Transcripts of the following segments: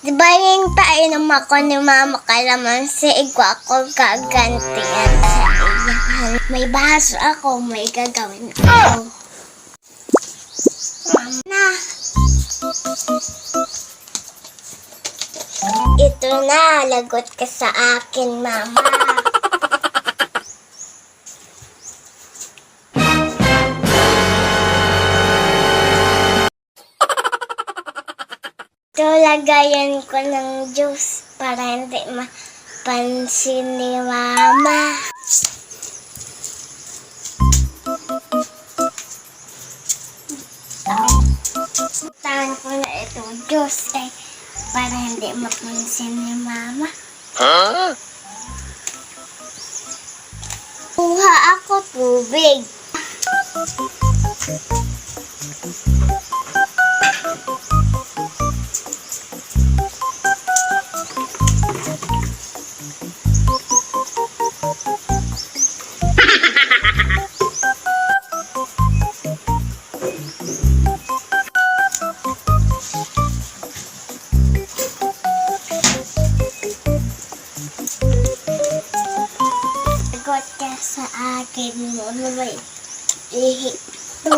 Di ba yung painom ako ni Mama Kalamansi, ako gagantihan sa iyan. May baso ako, may gagawin ako. Mama. Ito na, lagot ka sa akin, Mama. Ito, lagayan ko ng juice para hindi mapansin ni Mama. Tahan ko na ito juice para hindi mapansin ni Mama. Huh? Kuha ako tubig. Lagot ka sa akin mo na may ihito.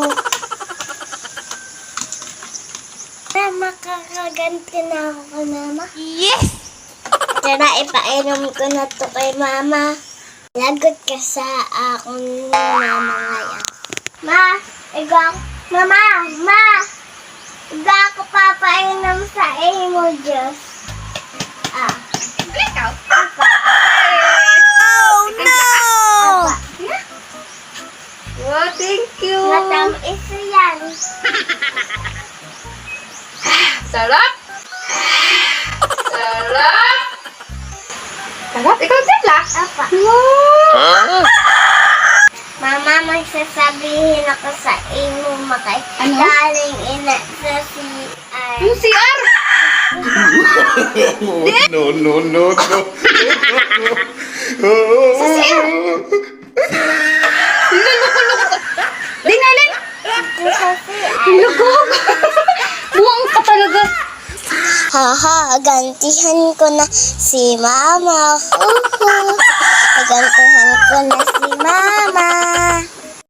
Makakaganti na ako, Mama. Yes! Tara, ipainom ko na to kay Mama. Lagot ka sa akong Mama ngayon. Mama! Iga ako papainom sa imo, Diyos. Ikaw? Apa. Oh, no! Apa. Oh, thank you. Matamis yan. Sarap? Sarap? Sarap? Ikaw din lang? Apa. Wow! Mama, magsasabihin ako sa imo makay. Ano? Galing ina sa CR. Yung CR? No, no, no, no. Sa CR? Luloko-loko ka. Dinalin? Sa CR. Lugog. Buwang ka talaga. Haha, gantihan ko na si Mama. Gantihan ko na si Mama.